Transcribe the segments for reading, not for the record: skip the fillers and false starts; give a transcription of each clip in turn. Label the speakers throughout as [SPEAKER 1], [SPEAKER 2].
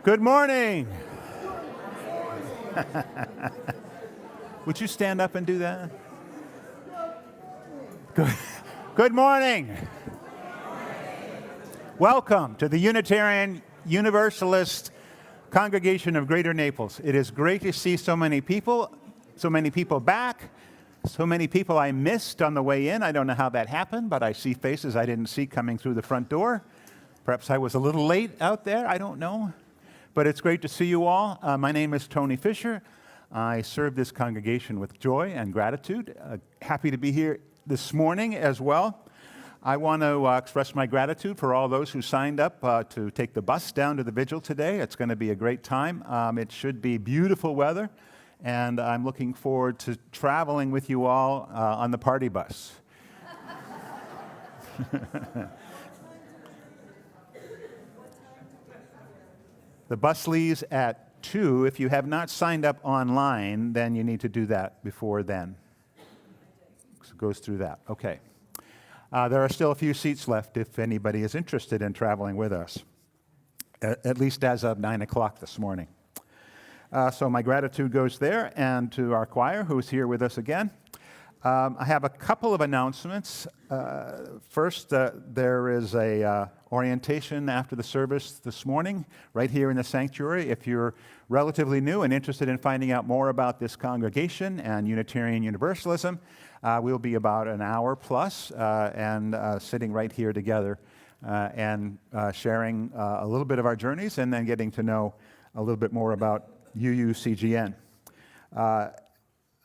[SPEAKER 1] Good morning. Would you stand up and do that? Good morning. Welcome to the Unitarian Universalist Congregation of Greater Naples. It is great to see so many people back, so many people I missed on the way in. I don't know how that happened, but I see faces I didn't see coming through the front door. Perhaps I was a little late out there, I don't know. But it's great to see you all. My name is Tony Fisher. I serve this congregation with joy and gratitude. Happy to be here this morning as well. I want to express my gratitude for all those who signed up to take the bus down to the vigil today. It's going to be a great time. It should be beautiful weather, and I'm looking forward to traveling with you all on the party bus. The bus leaves at 2. If you have not signed up online, then you need to do that before then. So it goes through that. Okay. There are still a few seats left if anybody is interested in traveling with us, at least as of 9 o'clock this morning. So my gratitude goes there, and to our choir who's here with us again. I have a couple of announcements. First, there is a orientation after the service this morning, right here in the sanctuary. If you're relatively new and interested in finding out more about this congregation and Unitarian Universalism, we'll be about an hour plus and sitting right here together and sharing a little bit of our journeys and then getting to know a little bit more about UUCGN.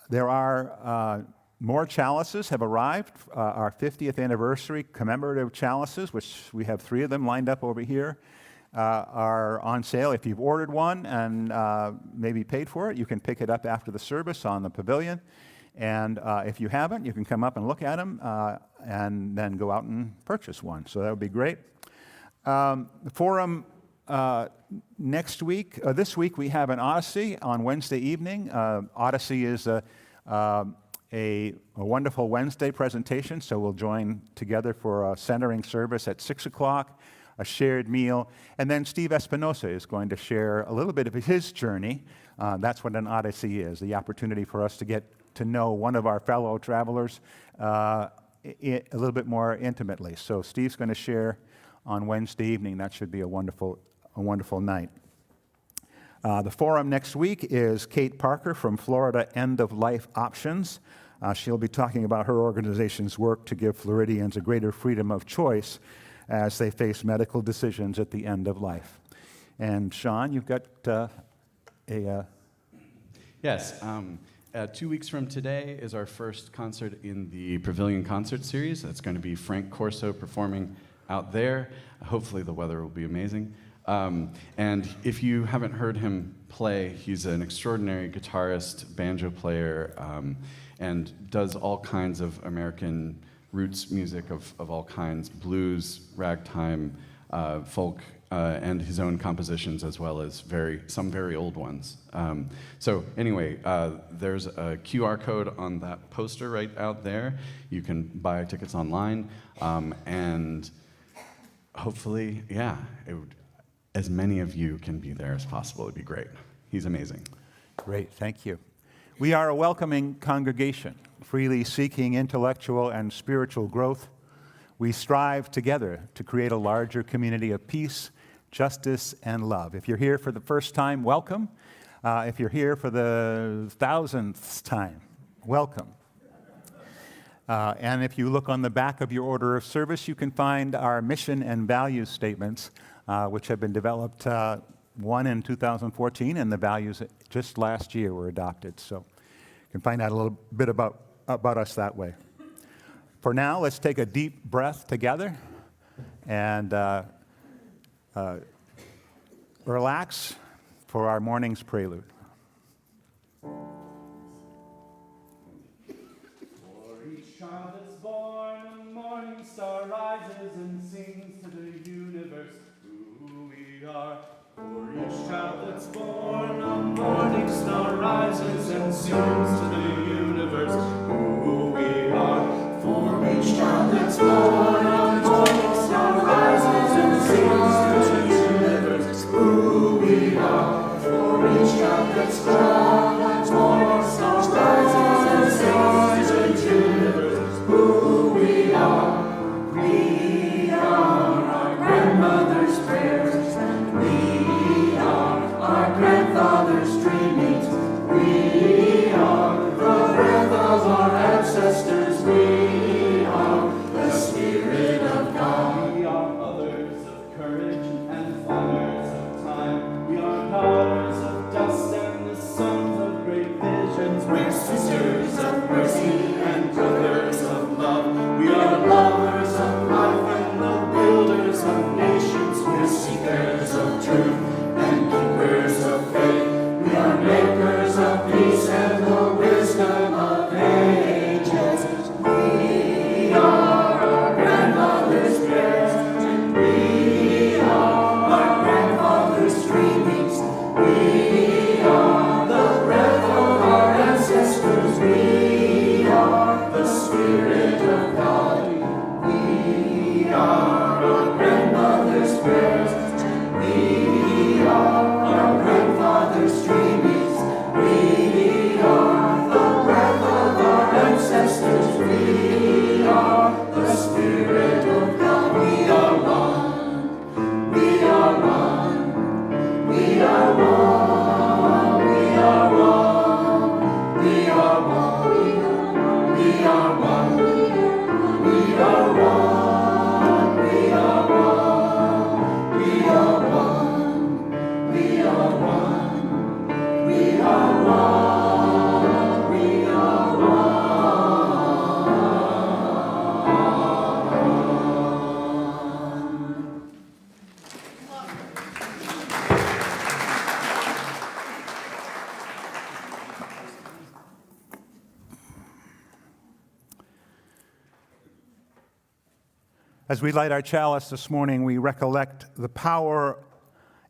[SPEAKER 1] There are more chalices have arrived, our 50th anniversary commemorative chalices, which we have 3 of them lined up over here, are on sale. If you've ordered one and maybe paid for it, you can pick it up after the service on the pavilion. And if you haven't, you can come up and look at them and then go out and purchase one. So that would be great. The forum next week, this week we have an Odyssey on Wednesday evening. Odyssey is a wonderful Wednesday presentation, so we'll join together for a centering service at 6 o'clock, a shared meal, and then Steve Espinosa is going to share a little bit of his journey. That's what an Odyssey is, the opportunity for us to get to know one of our fellow travelers a little bit more intimately. So Steve's going to share on Wednesday evening. That should be a wonderful night. The forum next week is Kate Parker from Florida End of Life Options. She'll be talking about her organization's work to give Floridians a greater freedom of choice as they face medical decisions at the end of life. And Sean, you've got
[SPEAKER 2] Yes. 2 weeks from today is our first concert in the Pavilion Concert Series. That's going to be Frank Corso performing out there. Hopefully the weather will be amazing. And if you haven't heard him play, he's an extraordinary guitarist, banjo player, and does all kinds of American roots music of all kinds, blues, ragtime, folk, and his own compositions, as well as some very old ones. So anyway, there's a QR code on that poster right out there. You can buy tickets online, and hopefully, as many of you can be there as possible. It'd be great. He's amazing.
[SPEAKER 1] Great, thank you. We are a welcoming congregation, freely seeking intellectual and spiritual growth. We strive together to create a larger community of peace, justice, and love. If you're here for the first time, welcome. If you're here for the 1000th time, welcome. And if you look on the back of your order of service, you can find our mission and values statements, which have been developed, one in 2014, and the values just last year were adopted. So you can find out a little bit about us that way. For now, let's take a deep breath together and relax for our morning's prelude.
[SPEAKER 3] For each child that's born, a morning star rises and sings to the universe who we are. For each child that's born, a morning star rises and sings to the universe who we are. For each child that's born, a morning star rises and sings to the universe who we are. We are our grandmother's prayers, and we are our grandfather's dreamings. We are the breath of our ancestors. We are the Spirit of God. We are mothers of courage and fathers of time. We are daughters of dust and the sons of great visions. We're sisters of mercy and brothers of love. We are lovers of life and the builders of nations. We're seekers of truth and keepers of faith. We are makers of peace and the wisdom of ages. We are our grandmother's prayers, and we are our grandfather's dreamings. We are the breath of our ancestors. We are the Spirit of God. We are our grandmother's prayers, and we are our grandfather's dreamings. We are the breath of our ancestors. We are the Spirit of God. We are one. We are one. We are one. We are one. We are one. We are one. We are one. We are one. We are one. We are one. We are one. We are one.
[SPEAKER 1] As we light our chalice this morning, we recollect the power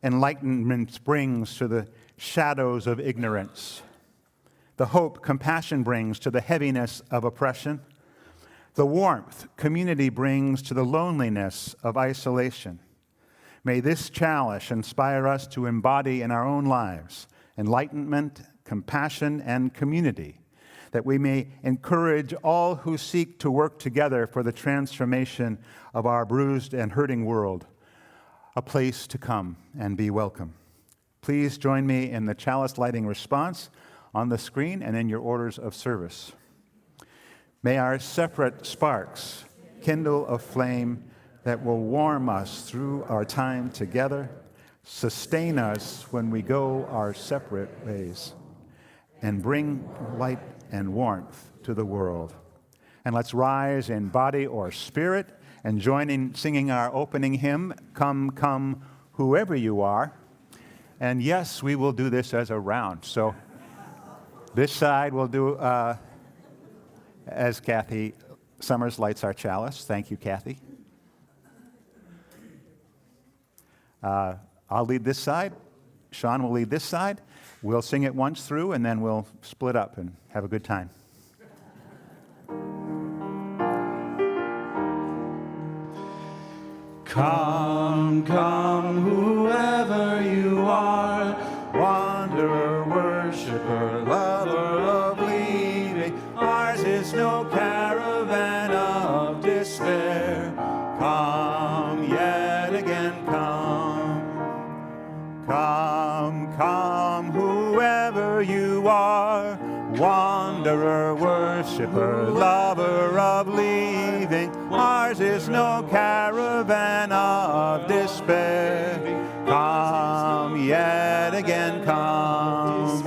[SPEAKER 1] enlightenment brings to the shadows of ignorance, the hope compassion brings to the heaviness of oppression, the warmth community brings to the loneliness of isolation. May this chalice inspire us to embody in our own lives enlightenment, compassion, and community, that we may encourage all who seek to work together for the transformation of our bruised and hurting world, a place to come and be welcome. Please join me in the chalice lighting response on the screen and in your orders of service. May our separate sparks kindle a flame that will warm us through our time together, sustain us when we go our separate ways, and bring light and warmth to the world. And let's rise in body or spirit and join in singing our opening hymn, Come, Come, Whoever You Are. And yes, we will do this as a round. So this side will do as Kathy Summers lights our chalice. Thank you, Kathy. I'll lead this side. Sean will lead this side. We'll sing it once through, and then we'll split up and have a good time.
[SPEAKER 3] Come, come, whoever you are, wanderer, worshiper, lover of leaving. Ours is no caravan of despair. Come, yet again, come. Come, come, whoever you are, wanderer, worshiper, lover of leaving. Ours is no caravan of despair. Come, yet again, come.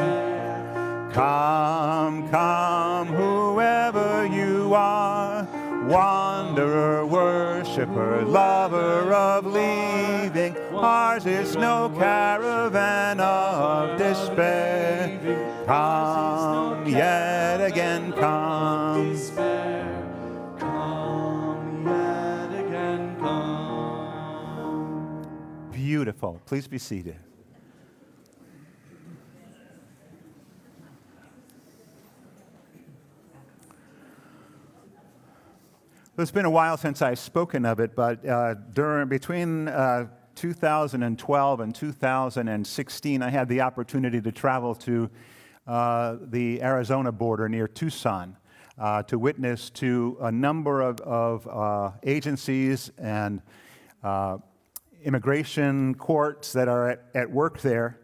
[SPEAKER 3] Come, come, whoever you are, wanderer, worshiper, lover of leaving. Ours is no caravan of despair. Come, yet again, come. Come, yet again, come.
[SPEAKER 1] Beautiful. Please be seated. It's been a while since I've spoken of it, but between 2012 and 2016, I had the opportunity to travel to the Arizona border near Tucson to witness to a number of agencies and immigration courts that are at work there.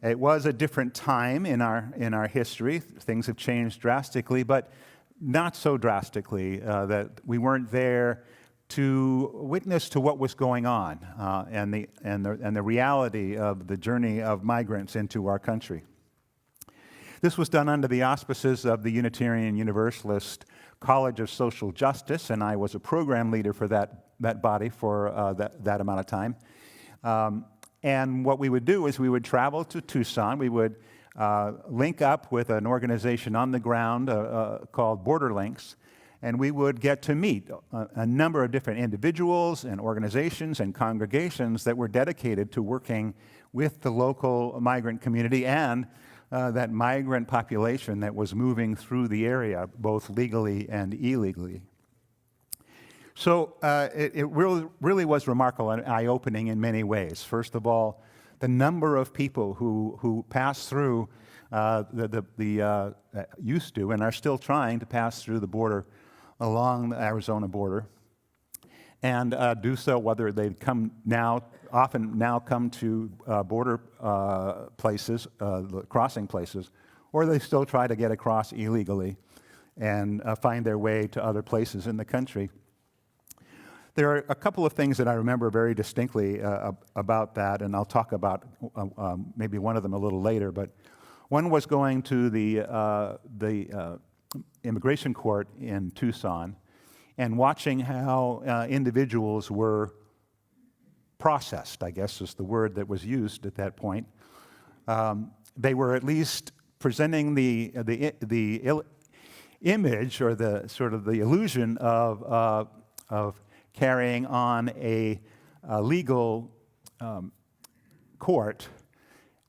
[SPEAKER 1] It was a different time in our history. Things have changed drastically, but not so drastically that we weren't there to witness to what was going on and the reality of the journey of migrants into our country. This was done under the auspices of the Unitarian Universalist College of Social Justice, and I was a program leader for that body for that amount of time. And what we would do is we would travel to Tucson. We would link up with an organization on the ground called Border Links, and we would get to meet a number of different individuals and organizations and congregations that were dedicated to working with the local migrant community and that migrant population that was moving through the area, both legally and illegally. So it really was remarkable and eye-opening in many ways. First of all, the number of people who passed through used to and are still trying to pass through the border along the Arizona border, and do so whether they often come to border places, crossing places, or they still try to get across illegally and find their way to other places in the country. There are a couple of things that I remember very distinctly about that, and I'll talk about maybe one of them a little later. But one was going to the immigration court in Tucson and watching how individuals were processed, I guess is the word that was used at that point. They were at least presenting the image or the sort of the illusion of carrying on a legal court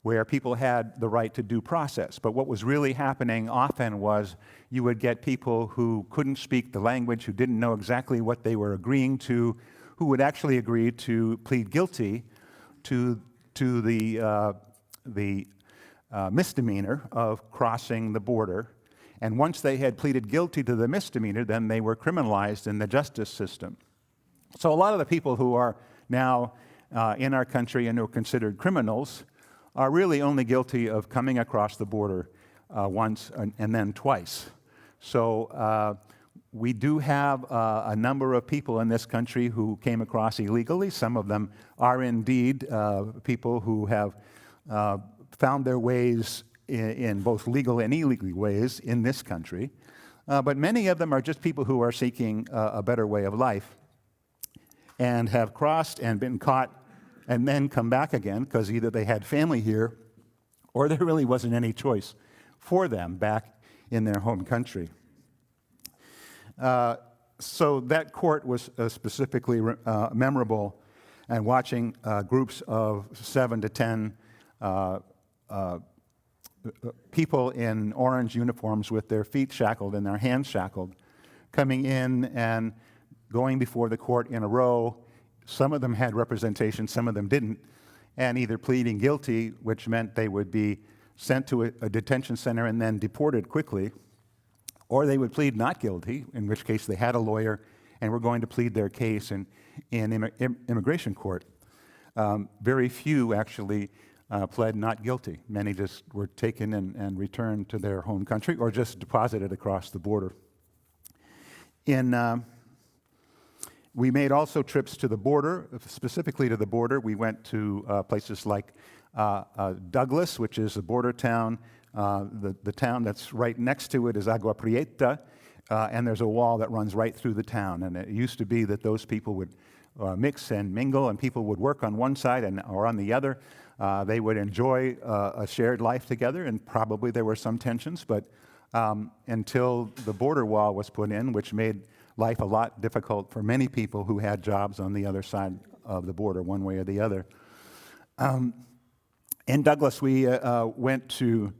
[SPEAKER 1] where people had the right to due process. But what was really happening often was you would get people who couldn't speak the language, who didn't know exactly what they were agreeing to, who would actually agree to plead guilty to the misdemeanor of crossing the border. And once they had pleaded guilty to the misdemeanor, then they were criminalized in the justice system. So a lot of the people who are now in our country and who are considered criminals are really only guilty of coming across the border once and then twice. So we do have a number of people in this country who came across illegally. Some of them are indeed people who have found their ways in both legal and illegal ways in this country. But many of them are just people who are seeking a better way of life and have crossed and been caught and then come back again because either they had family here or there really wasn't any choice for them back in their home country. So that court was specifically memorable, and watching groups of 7 to 10 people in orange uniforms with their feet shackled and their hands shackled coming in and going before the court in a row. Some of them had representation, some of them didn't, and either pleading guilty, which meant they would be sent to a detention center and then deported quickly, or they would plead not guilty, in which case they had a lawyer and were going to plead their case in immigration court. Very few actually pled not guilty. Many just were taken and returned to their home country or just deposited across the border. We made also trips to the border, specifically to the border. We went to places like Douglas, which is a border town. The town that's right next to it is Agua Prieta, and there's a wall that runs right through the town. And it used to be that those people would mix and mingle, and people would work on one side or on the other. They would enjoy a shared life together, and probably there were some tensions, but until the border wall was put in, which made life a lot difficult for many people who had jobs on the other side of the border, one way or the other. In Douglas, we went to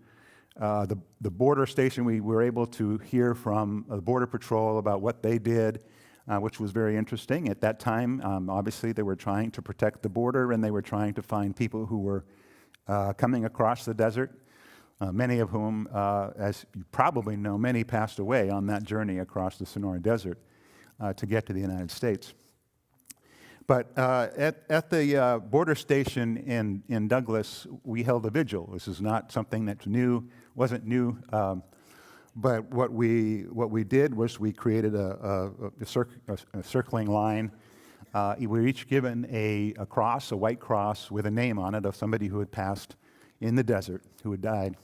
[SPEAKER 1] the border station. We were able to hear from the Border Patrol about what they did, which was very interesting. At that time, obviously, they were trying to protect the border, and they were trying to find people who were coming across the desert. many of whom, as you probably know, many passed away on that journey across the Sonora Desert to get to the United States. But at the border station in Douglas, we held a vigil. This is not something that's new, wasn't new, but what we did was we created a circling line. We were each given a cross, a white cross with a name on it of somebody who had passed in the desert, who had died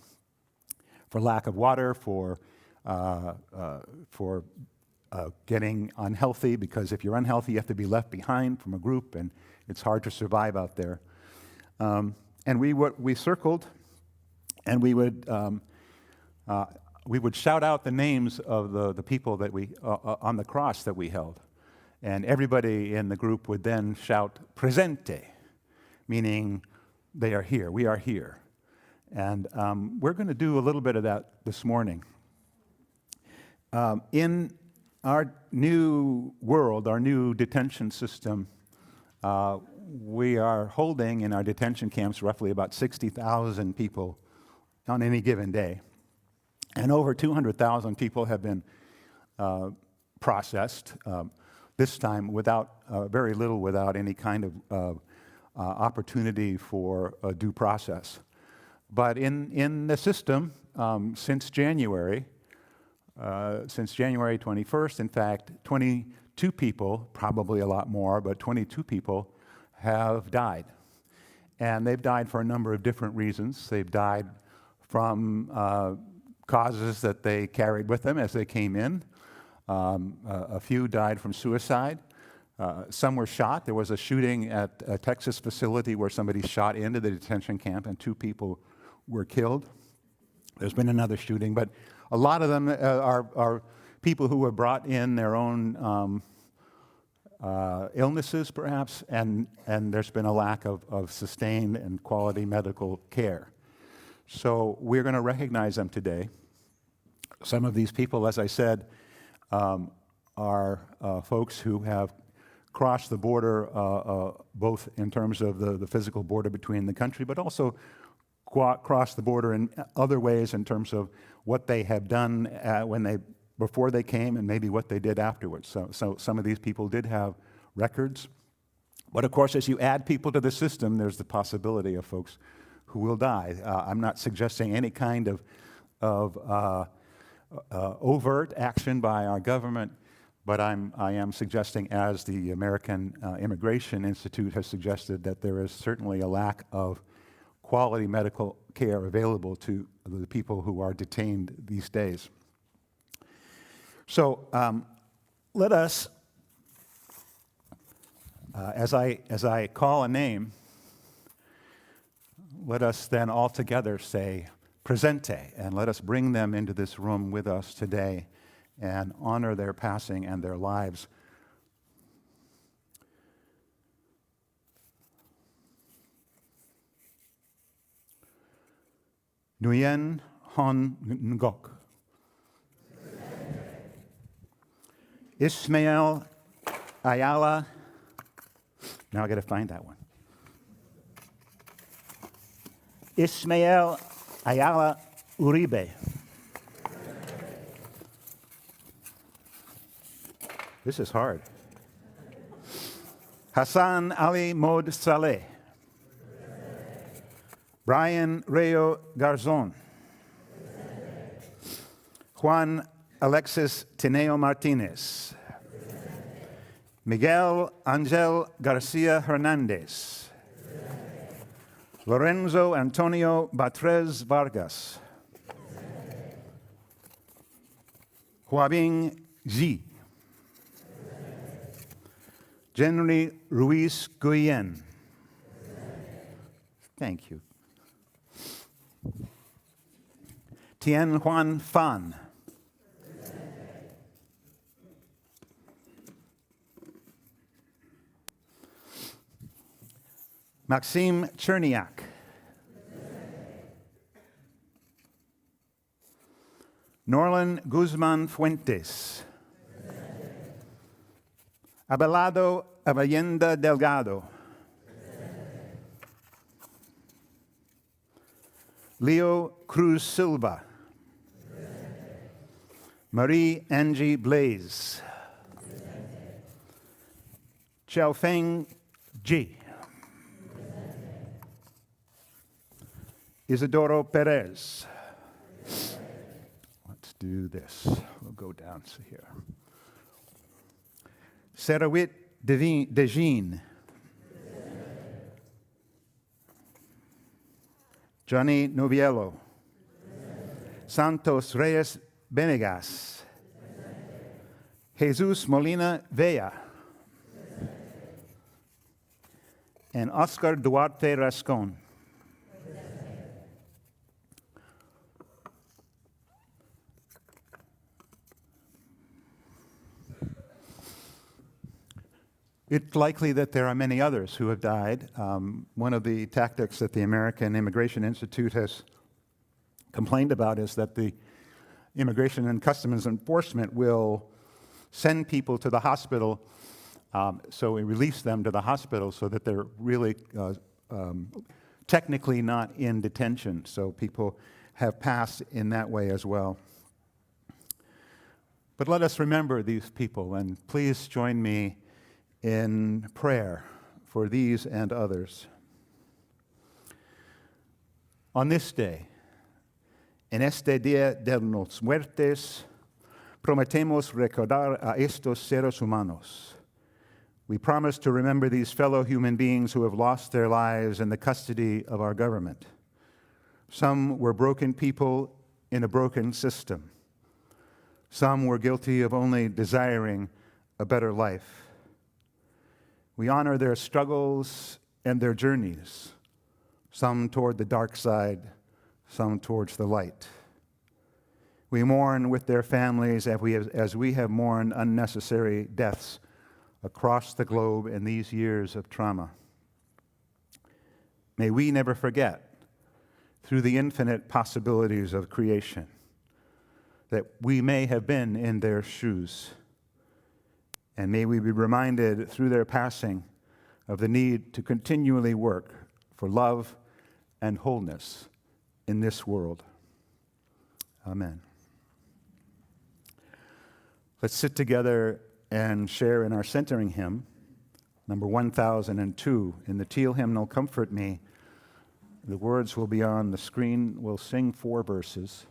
[SPEAKER 1] for lack of water, for getting unhealthy, because if you're unhealthy, you have to be left behind from a group, and it's hard to survive out there. And we circled, and we would shout out the names of the people that we on the cross that we held, and everybody in the group would then shout "presente," meaning they are here. We are here, and we're going to do a little bit of that this morning. In our new world, our new detention system, we are holding in our detention camps roughly about 60,000 people on any given day. And over 200,000 people have been processed, this time very little without any kind of opportunity for a due process. But in the system, since January 21st, in fact, 22 people, probably a lot more, but 22 people have died. And they've died for a number of different reasons. They've died from causes that they carried with them as they came in. A few died from suicide. Some were shot. There was a shooting at a Texas facility where somebody shot into the detention camp and 2 people were killed. There's been another shooting, but a lot of them are people who have brought in their own illnesses, perhaps, and there's been a lack of sustained and quality medical care. So we're going to recognize them today. Some of these people, as I said, are folks who have crossed the border, both in terms of the physical border between the country, but also crossed the border in other ways in terms of what they have done before they came and maybe what they did afterwards. So some of these people did have records. But of course, as you add people to the system, there's the possibility of folks who will die. I'm not suggesting any kind of overt action by our government, but I am suggesting, as the American Immigration Institute has suggested, that there is certainly a lack of quality medical care available to the people who are detained these days. So let us, as I call a name, let us then all together say presente, and let us bring them into this room with us today and honor their passing and their lives. Nguyen Hon Ngok. Ismael Ayala. Now I got to find that one. Ismael Ayala Uribe. This is hard. Hassan Ali Mod Saleh. Brian Rayo Garzon. Juan Alexis Tineo Martinez. Miguel Angel Garcia Hernandez. Lorenzo Antonio Batrez Vargas. Huabing Xi. Jenry Ruiz Guyen. Thank you. Tien Juan Fan. Maxime Cherniak. Norlan Guzman Fuentes. Abelardo Avallenda Delgado. Leo Cruz Silva. Marie Angie Blaze. Xiaofeng Ji. Isidoro Perez. Let's do this. We'll go down to here. Serawit Dejin. Johnny Noviello. Santos Reyes Benegas. Jesus Molina Vella. And Oscar Duarte Rascon. It's likely that there are many others who have died. One of the tactics that the American Immigration Institute has complained about is that the Immigration and Customs Enforcement will send people to the hospital, so we release them to the hospital so that they're really technically not in detention. So people have passed in that way as well. But let us remember these people, and please join me in prayer for these and others. On this day, en este día de los muertos, prometemos recordar a estos seres humanos. We promise to remember these fellow human beings who have lost their lives in the custody of our government. Some were broken people in a broken system. Some were guilty of only desiring a better life. We honor their struggles and their journeys, some toward the dark side, some towards the light. We mourn with their families as we have mourned unnecessary deaths across the globe in these years of trauma. May we never forget, through the infinite possibilities of creation, that we may have been in their shoes. And may we be reminded through their passing of the need to continually work for love and wholeness in this world. Amen. Let's sit together and share in our centering hymn, number 1002, in the Teal hymnal, Comfort Me. The words will be on the screen. We'll sing 4 verses.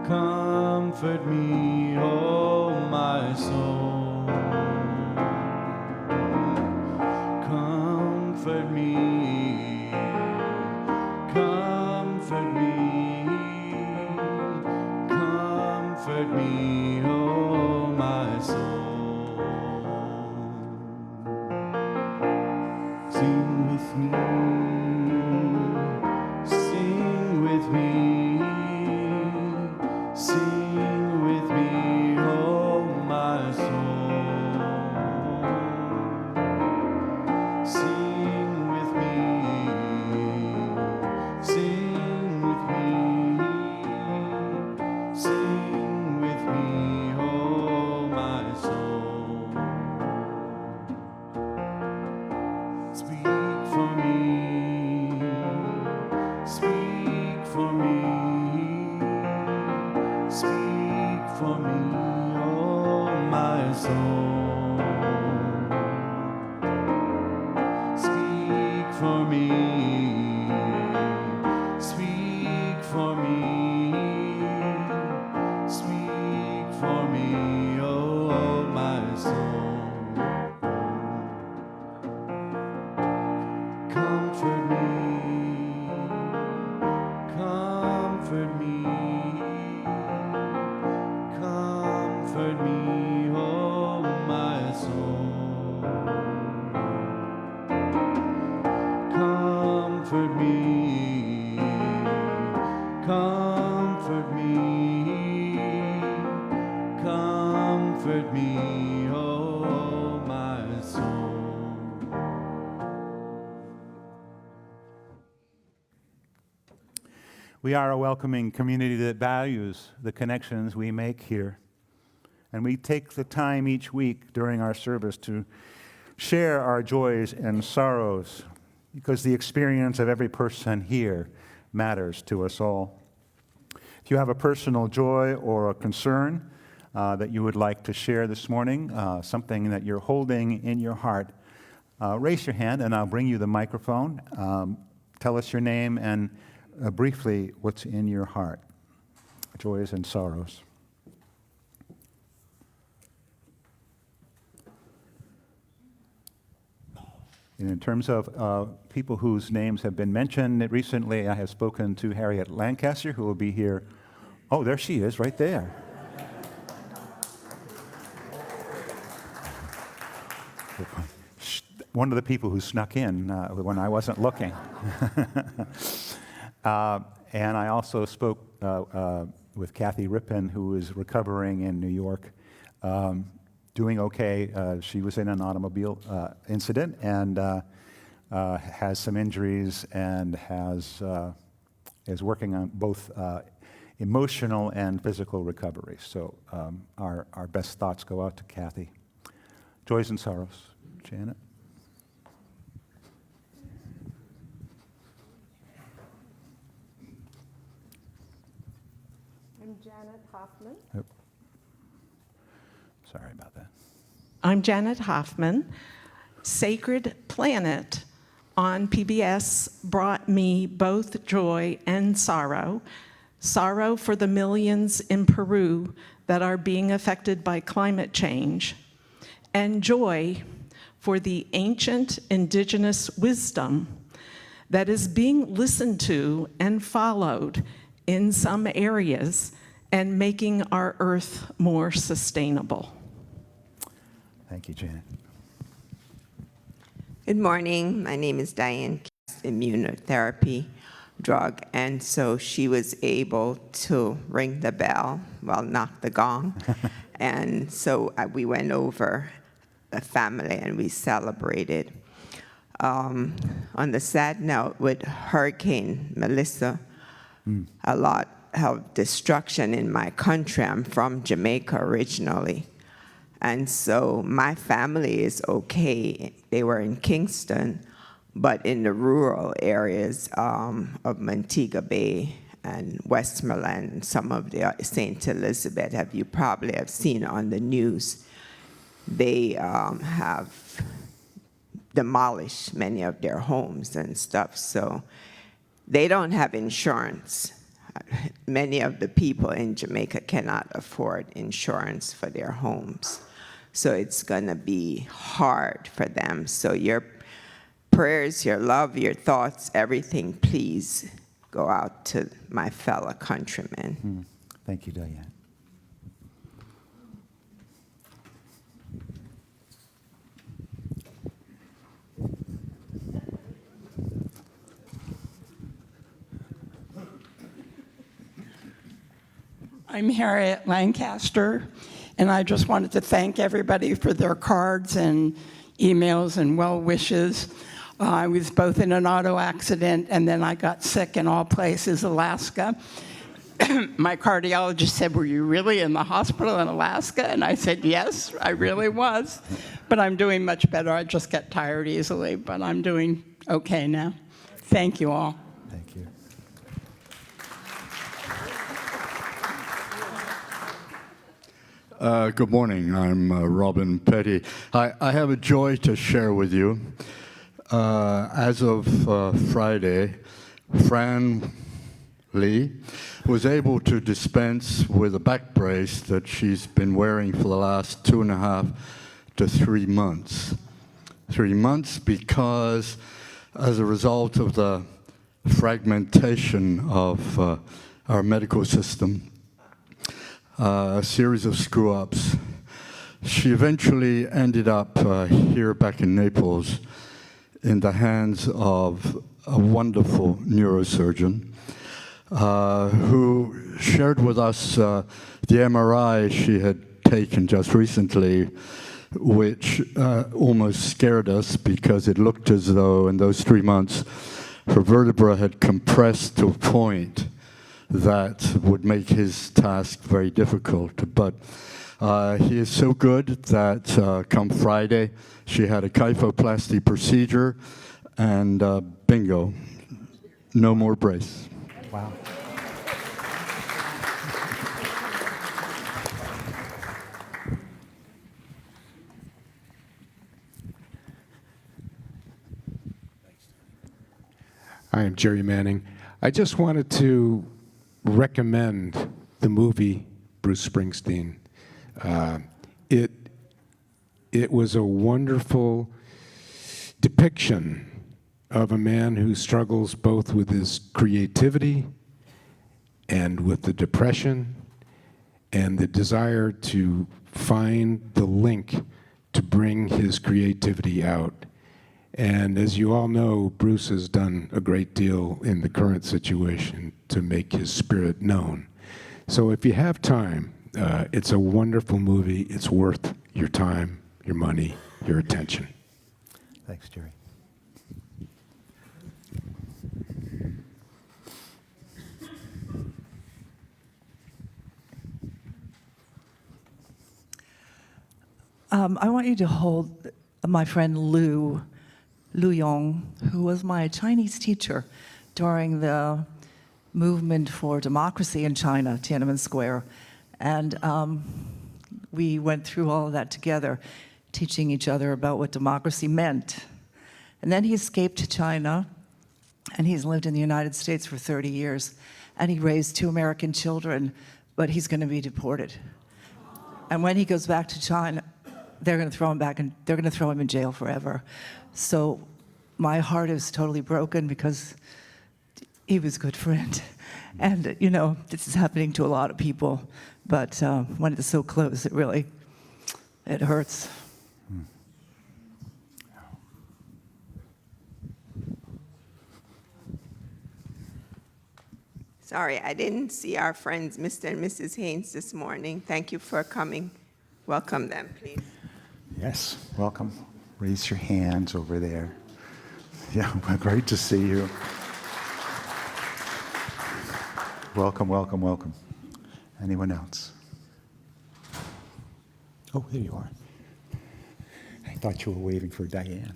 [SPEAKER 3] Comfort me, oh my soul. Comfort me, comfort me, comfort me, oh my soul. Sing with me, sing with me. Sing with me, oh my soul. Sing with me, sing with me, sing with me, oh my soul. Speak for me, speak for me. Speak for me, oh my soul. Speak for me, speak for me, speak for me, oh my soul. Comfort me, comfort me. Comfort me, oh my soul. Comfort me, comfort me, comfort me,
[SPEAKER 1] We are a welcoming community that values the connections we make here. And we take the time each week during our service to share our joys and sorrows, because the experience of every person here matters to us all. If you have a personal joy or a concern that you would like to share this morning, something that you're holding in your heart, raise your hand and I'll bring you the microphone. Tell us your name and briefly what's in your heart, joys and sorrows. And in terms of people whose names have been mentioned recently, I have spoken to Harriet Lancaster, who will be here. Oh, there she is, right there. One of the people who snuck in when I wasn't looking. And I also spoke with Kathy Rippin, who is recovering in New York. Doing okay. She was in an automobile incident and has some injuries and is working on both emotional and physical recovery. So our best thoughts go out to Kathy. Joys and sorrows. Janet?
[SPEAKER 4] I'm Janet Hoffman.
[SPEAKER 1] Yep. Sorry about that.
[SPEAKER 4] I'm Janet Hoffman. Sacred Planet on PBS brought me both joy and sorrow. Sorrow for the millions in Peru that are being affected by climate change, and joy for the ancient indigenous wisdom that is being listened to and followed in some areas and making our earth more sustainable.
[SPEAKER 1] Thank you, Janet.
[SPEAKER 5] Good morning. My name is Diane, immunotherapy drug, and so she was able to ring the bell, well, knock the gong, and so we went over the family and we celebrated. On the sad note, with Hurricane Melissa, a lot of destruction in my country. I'm from Jamaica originally. And so my family is okay. They were in Kingston, but in the rural areas of Montego Bay and Westmoreland, some of the St. Elizabeth, you probably have seen on the news, they have demolished many of their homes and stuff. So they don't have insurance. Many of the people in Jamaica cannot afford insurance for their homes. So it's going to be hard for them. So your prayers, your love, your thoughts, everything, please go out to my fellow countrymen.
[SPEAKER 1] Thank you, Diane.
[SPEAKER 6] I'm Harriet Lancaster, and I just wanted to thank everybody for their cards and emails and well wishes. I was both in an auto accident and then I got sick in all places, Alaska. My cardiologist said, "Were you really in the hospital in Alaska?" And I said, "Yes, I really was." But I'm doing much better. I just get tired easily, but I'm doing okay now. Thank you all.
[SPEAKER 1] Thank you.
[SPEAKER 7] Good morning. I'm Robin Petty. I have a joy to share with you. As of Friday, Fran Lee was able to dispense with a back brace that she's been wearing for the last 2.5 to 3 months. 3 months because as a result of the fragmentation of our medical system, a series of screw-ups, she eventually ended up here back in Naples in the hands of a wonderful neurosurgeon who shared with us the MRI she had taken just recently, which almost scared us because it looked as though in those 3 months her vertebra had compressed to a point that would make his task very difficult. But he is so good that come Friday, she had a kyphoplasty procedure, and bingo, no more brace.
[SPEAKER 1] Wow.
[SPEAKER 8] I am Jerry Manning. I just wanted to recommend the movie Bruce Springsteen. It was a wonderful depiction of a man who struggles both with his creativity and with the depression and the desire to find the link to bring his creativity out. And as you all know, Bruce has done a great deal in the current situation to make his spirit known. So if you have time, it's a wonderful movie. It's worth your time, your money, your attention.
[SPEAKER 1] Thanks, Jerry.
[SPEAKER 9] I want you to hold my friend Lu Yong, who was my Chinese teacher during the movement for democracy in China, Tiananmen Square. And we went through all of that together, teaching each other about what democracy meant. And then he escaped to China, and he's lived in the United States for 30 years. And he raised 2 American children, but he's going to be deported. And when he goes back to China, they're going to throw him back, and they're going to throw him in jail forever. So my heart is totally broken because he was a good friend. And, you know, this is happening to a lot of people. But when it's so close, it hurts.
[SPEAKER 5] Sorry, I didn't see our friends, Mr. and Mrs. Haynes, this morning. Thank you for coming. Welcome them, please.
[SPEAKER 1] Yes, welcome. Raise your hands over there. Yeah, great to see you. Welcome, welcome, welcome. Anyone else? Oh, there you are. I thought you were waiting for Diane.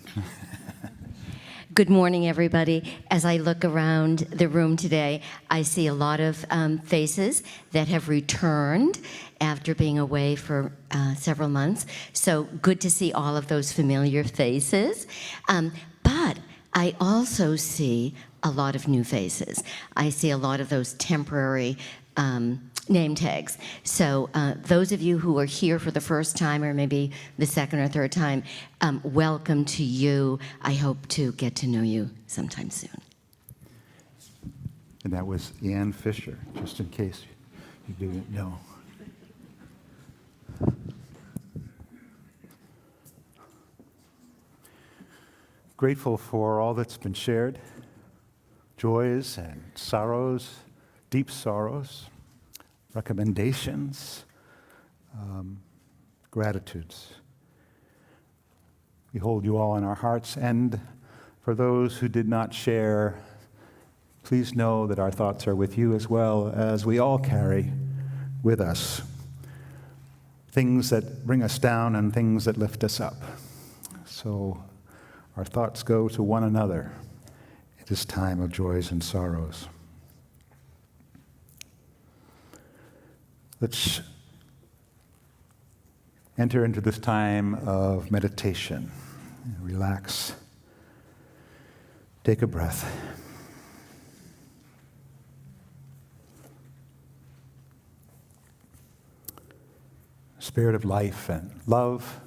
[SPEAKER 10] Good morning, everybody. As I look around the room today, I see a lot of faces that have returned after being away for several months. So good to see all of those familiar faces. But I also see a lot of new faces. I see a lot of those temporary name tags. So those of you who are here for the first time or maybe the second or third time, welcome to you. I hope to get to know you sometime soon.
[SPEAKER 1] And that was Ann Fisher, just in case you didn't know. Grateful for all that's been shared, joys and sorrows, deep sorrows, recommendations, gratitudes. We hold you all in our hearts, and for those who did not share, please know that our thoughts are with you as well, as we all carry with us things that bring us down and things that lift us up. So our thoughts go to one another at this time of joys and sorrows. Let's enter into this time of meditation. Relax. Take a breath. Spirit of life and love,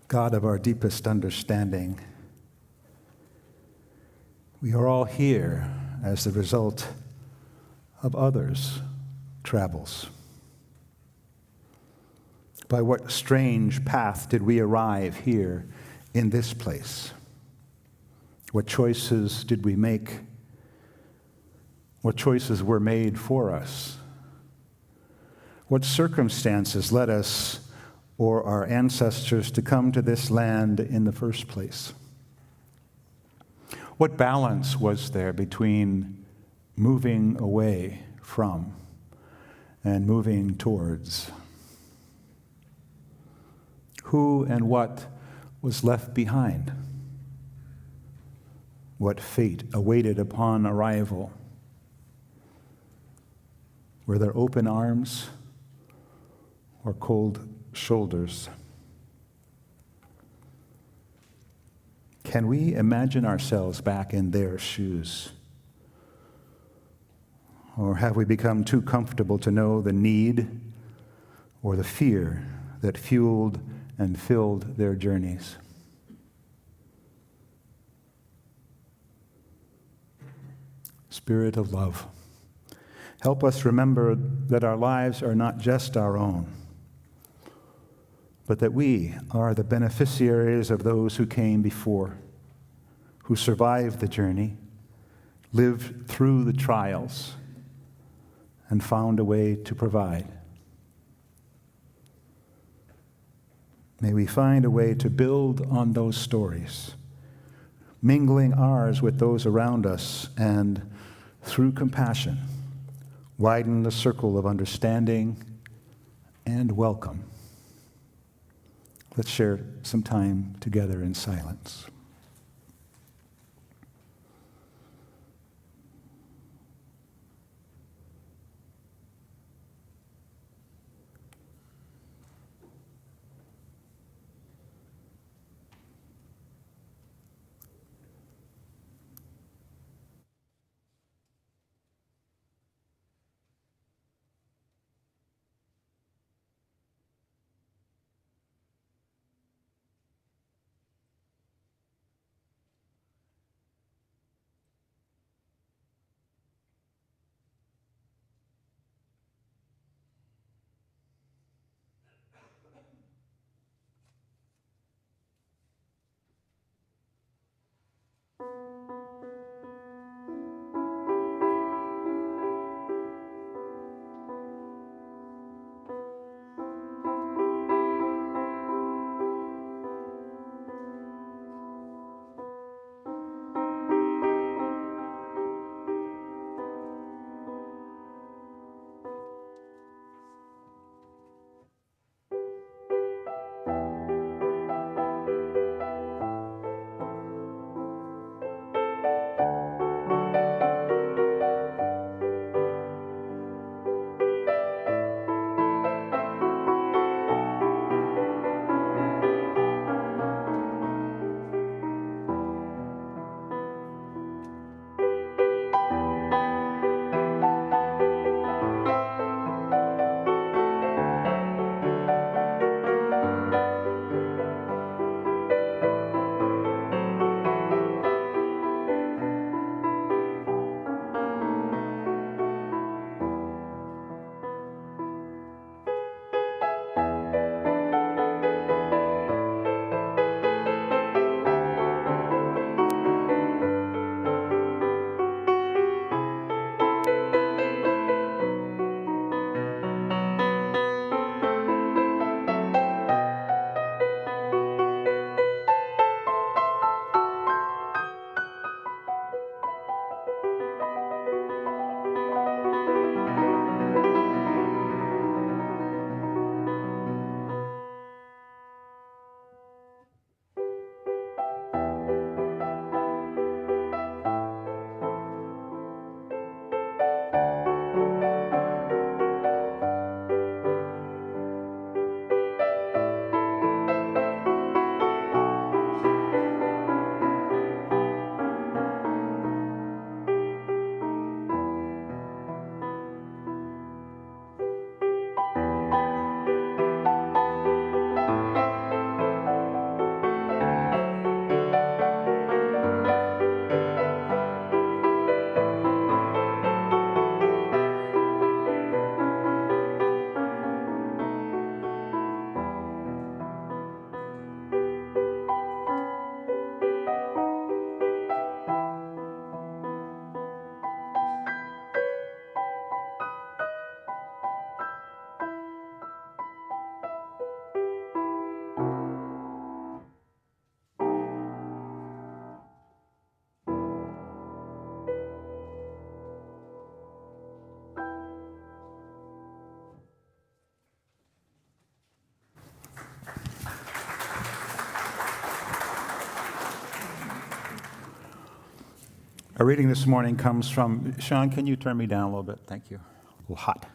[SPEAKER 1] God of our deepest understanding, we are all here as the result of others' travels. By what strange path did we arrive here in this place? What choices did we make? What choices were made for us? What circumstances led us or our ancestors to come to this land in the first place? What balance was there between moving away from and moving towards. Who and what was left behind? What fate awaited upon arrival? Were there open arms or cold shoulders? Can we imagine ourselves back in their shoes? Or have we become too comfortable to know the need or the fear that fueled and filled their journeys? Spirit of love, help us remember that our lives are not just our own, but that we are the beneficiaries of those who came before, who survived the journey, lived through the trials, and found a way to provide. May we find a way to build on those stories, mingling ours with those around us, and through compassion, widen the circle of understanding and welcome. Let's share some time together in silence. Our reading this morning comes from, Sean, can you turn me down a little bit? Thank you. A little hot.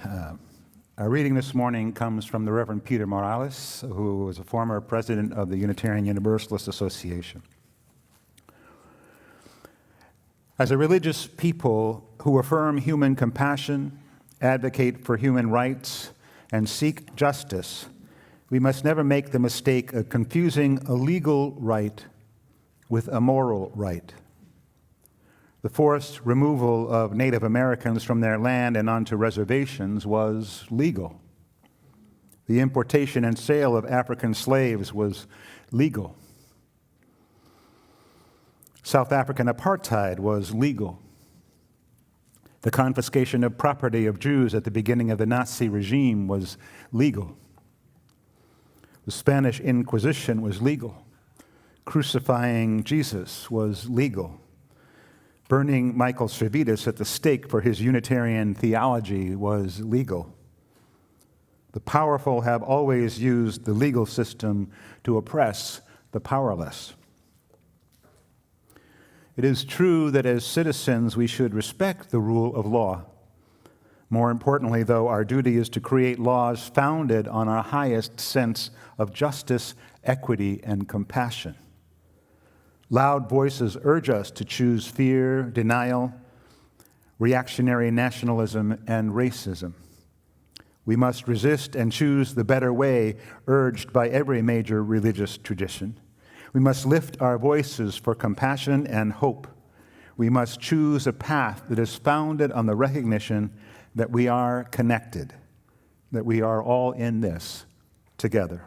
[SPEAKER 1] Our reading this morning comes from the Reverend Peter Morales, who was a former president of the Unitarian Universalist Association. As a religious people who affirm human compassion, advocate for human rights, and seek justice, we must never make the mistake of confusing a legal right with a moral right. The forced removal of Native Americans from their land and onto reservations was legal. The importation and sale of African slaves was legal. South African apartheid was legal. The confiscation of property of Jews at the beginning of the Nazi regime was legal. The Spanish Inquisition was legal. Crucifying Jesus was legal. Burning Michael Servetus at the stake for his Unitarian theology was legal. The powerful have always used the legal system to oppress the powerless. It is true that as citizens we should respect the rule of law. More importantly, though, our duty is to create laws founded on our highest sense of justice, equity, and compassion. Loud voices urge us to choose fear, denial, reactionary nationalism, and racism. We must resist and choose the better way urged by every major religious tradition. We must lift our voices for compassion and hope. We must choose a path that is founded on the recognition that we are connected, that we are all in this together.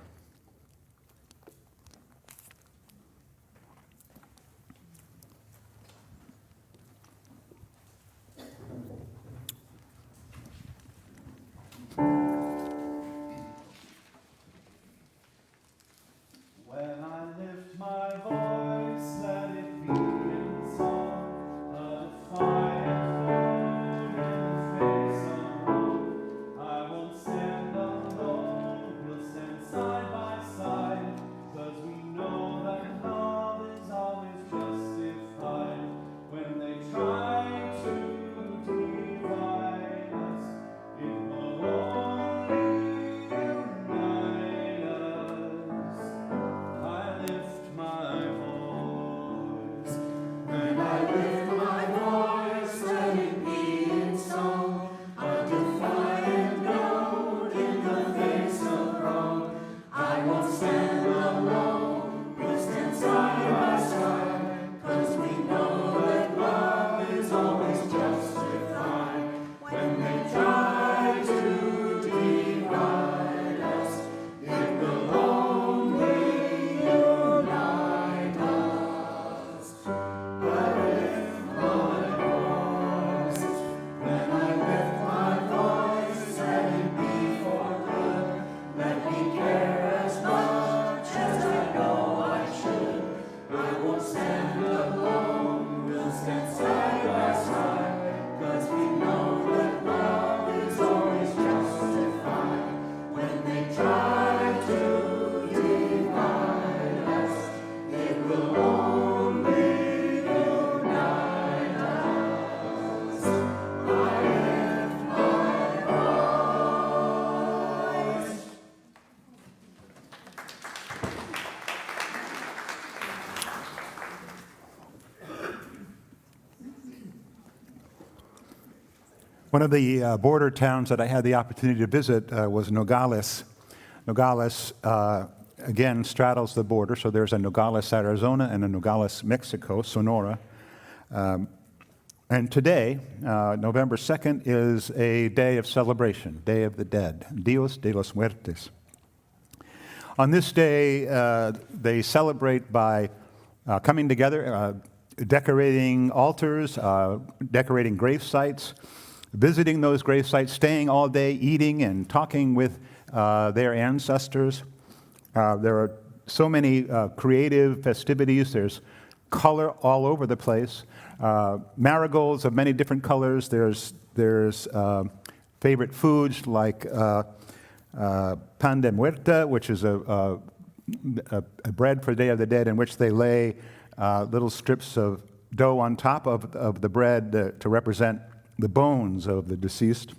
[SPEAKER 3] When I lift my voice, let it be in song, a defiant word in the face of wrong. I won't stand alone, we'll stand side by side, 'cause we know that love is always justified. When they try to divide us, it will only unite us. I lift my voice. When I lift my voice, let it be in song, a defiant note in the face of wrong. I won't stand alone, we'll stand side by side, 'cause we know that love is always justified. When they try to divide us, it will only unite us. I lift my voice. When I lift my voice, let it be for good. Let me care as much as I know I should. I won't stand alone, we'll stand side by side, 'cause we know that love is always justified. When they try to divide us, it will only unite us. I lift my voice.
[SPEAKER 1] One of the border towns that I had the opportunity to visit was Nogales. Nogales, again, straddles the border, so there's a Nogales, Arizona, and a Nogales, Mexico, Sonora. And today, November 2nd, is a day of celebration, Day of the Dead, Dios de los Muertos. On this day, they celebrate by coming together, decorating altars, decorating grave sites, visiting those grave sites, staying all day, eating and talking with their ancestors. There are so many creative festivities. There's color all over the place. Marigolds of many different colors. There's favorite foods like pan de muerta, which is a bread for the Day of the Dead, in which they lay little strips of dough on top of the bread to represent the bones of the deceased.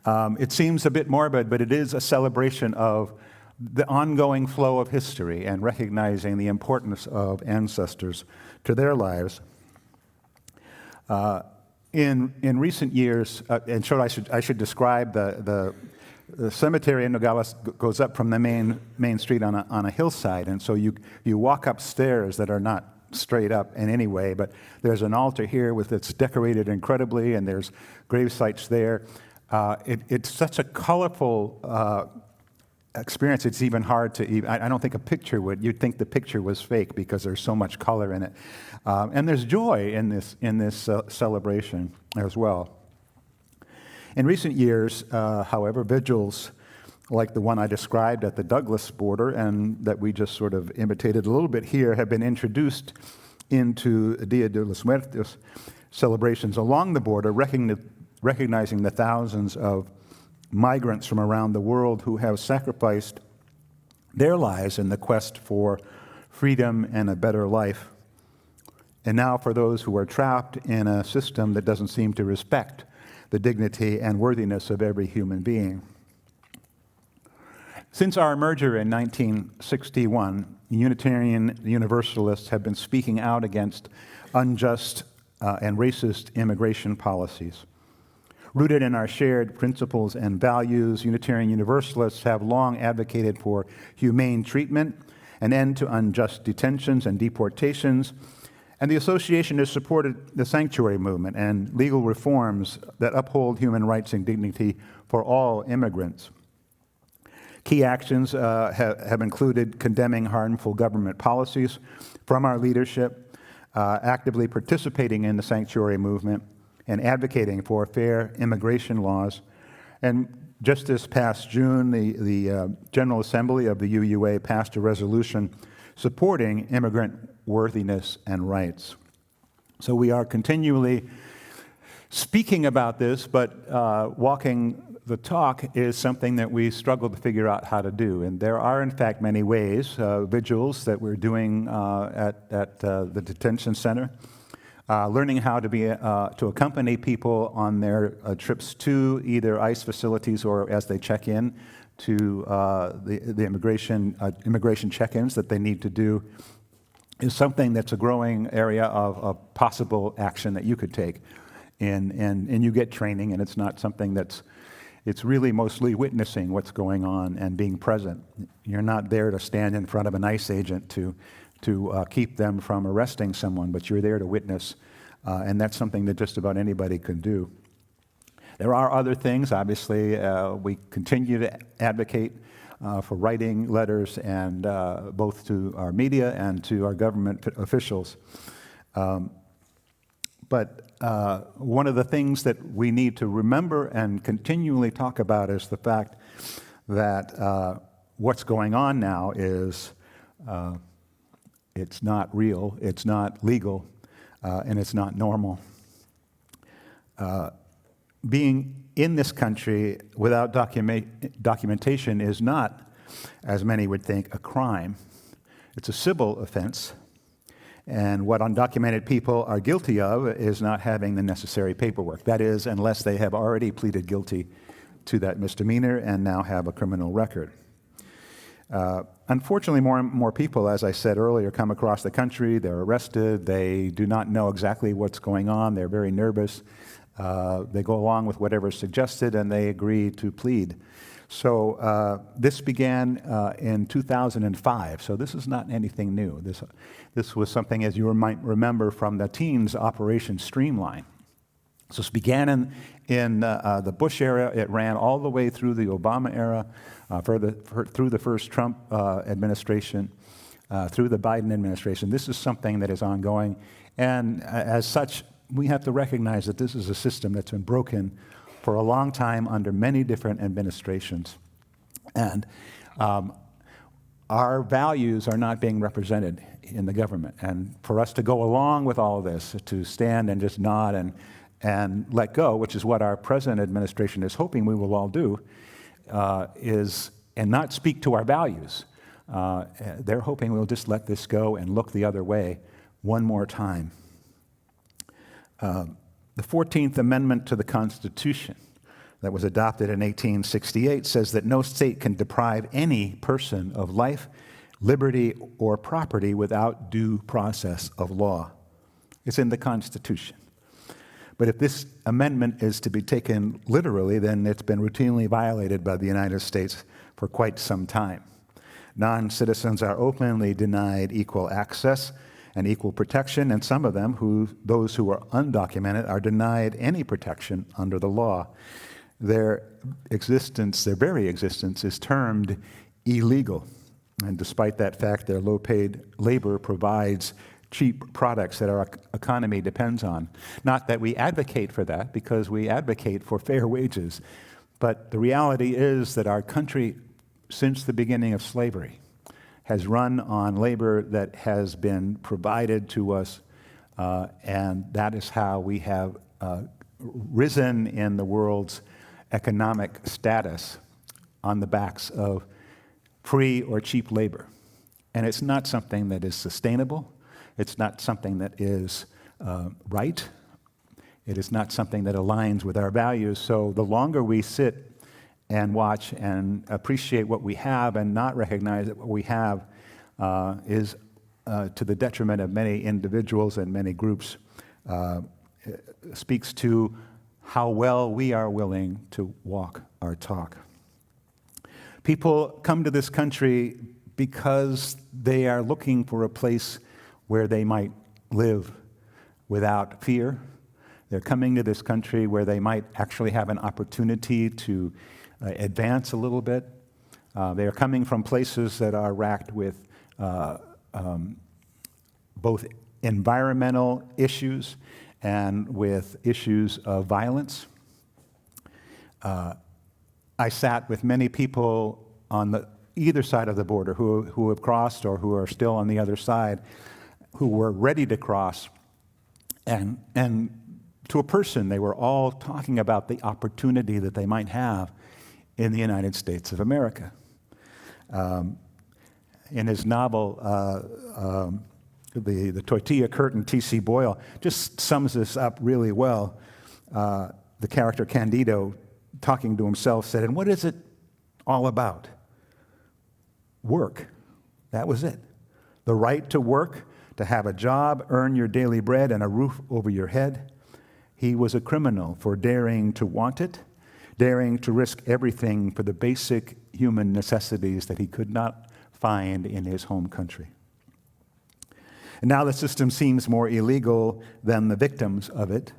[SPEAKER 1] It seems a bit morbid, but it is a celebration of the ongoing flow of history and recognizing the importance of ancestors to their lives. In recent years, and so I should describe the cemetery in Nogales goes up from the main street on a hillside, and so you walk up stairs that are not straight up in any way, but there's an altar here it's decorated incredibly, and there's grave sites there. It's such a colorful experience. It's even hard to I don't think a picture would. You'd think the picture was fake because there's so much color in it, and there's joy in this celebration as well. In recent years, however, vigils like the one I described at the Douglas border and that we just sort of imitated a little bit here have been introduced into Dia de los Muertos celebrations along the border, recognizing the thousands of migrants from around the world who have sacrificed their lives in the quest for freedom and a better life. And now for those who are trapped in a system that doesn't seem to respect the dignity and worthiness of every human being. Since our merger in 1961, Unitarian Universalists have been speaking out against unjust and racist immigration policies. Rooted in our shared principles and values, Unitarian Universalists have long advocated for humane treatment, an end to unjust detentions and deportations, and the association has supported the sanctuary movement and legal reforms that uphold human rights and dignity for all immigrants. Key actions have included condemning harmful government policies from our leadership, actively participating in the sanctuary movement, and advocating for fair immigration laws. And just this past June, the General Assembly of the UUA passed a resolution supporting immigrant worthiness and rights. So we are continually speaking about this, but walking the talk is something that we struggle to figure out how to do. And there are, in fact, many ways, vigils that we're doing at the detention center, learning how to accompany people on their trips to either ICE facilities or as they check in to the immigration check-ins that they need to do is something that's a growing area of possible action that you could take. And you get training, and it's not something it's really mostly witnessing what's going on and being present. You're not there to stand in front of an ICE agent to keep them from arresting someone, but you're there to witness, and that's something that just about anybody can do. There are other things. Obviously, we continue to advocate for writing letters, and both to our media and to our government officials. But one of the things that we need to remember and continually talk about is the fact that what's going on now is it's not real, it's not legal, and it's not normal. Being in this country without documentation is not, as many would think, a crime. It's a civil offense. And what undocumented people are guilty of is not having the necessary paperwork. That is, unless they have already pleaded guilty to that misdemeanor and now have a criminal record. Unfortunately, more and more people, as I said earlier, come across the country, they're arrested, they do not know exactly what's going on, they're very nervous, they go along with whatever's suggested, and they agree to plead. So this began in 2005, so this is not anything new. This was something, as you might remember, from the teens Operation Streamline. So this began in the Bush era. It ran all the way through the Obama era, through the first Trump administration, through the Biden administration. This is something that is ongoing, and as such, we have to recognize that this is a system that's been broken for a long time under many different administrations. And our values are not being represented in the government. And for us to go along with all of this, to stand and just nod and let go, which is what our present administration is hoping we will all do, and not speak to our values. They're hoping we'll just let this go and look the other way one more time. The 14th Amendment to the Constitution that was adopted in 1868 says that no state can deprive any person of life, liberty, or property without due process of law. It's in the Constitution. But if this amendment is to be taken literally, then it's been routinely violated by the United States for quite some time. Non-citizens are openly denied equal access and equal protection, and some of them, those who are undocumented, are denied any protection under the law. Their very existence is termed illegal. And despite that fact, their low-paid labor provides cheap products that our economy depends on. Not that we advocate for that, because we advocate for fair wages. But the reality is that our country, since the beginning of slavery, has run on labor that has been provided to us, and that is how we have risen in the world's economic status, on the backs of free or cheap labor. And it's not something that is sustainable. It's not something that is right. It is not something that aligns with our values. So the longer we sit and watch and appreciate what we have and not recognize that what we have is to the detriment of many individuals and many groups, speaks to how well we are willing to walk our talk. People come to this country because they are looking for a place where they might live without fear. They're coming to this country where they might actually have an opportunity to advance a little bit. They are coming from places that are racked with both environmental issues and with issues of violence. I sat with many people on either side of the border who have crossed or who are still on the other side, who were ready to cross. And to a person, they were all talking about the opportunity that they might have in the United States of America. In his novel, the Tortilla Curtain, T.C. Boyle just sums this up really well. The character Candido, talking to himself, said, "And what is it all about?" Work. That was it. The right to work, to have a job, earn your daily bread, and a roof over your head. He was a criminal for daring to want it, daring to risk everything for the basic human necessities that he could not find in his home country. And now the system seems more illegal than the victims of it.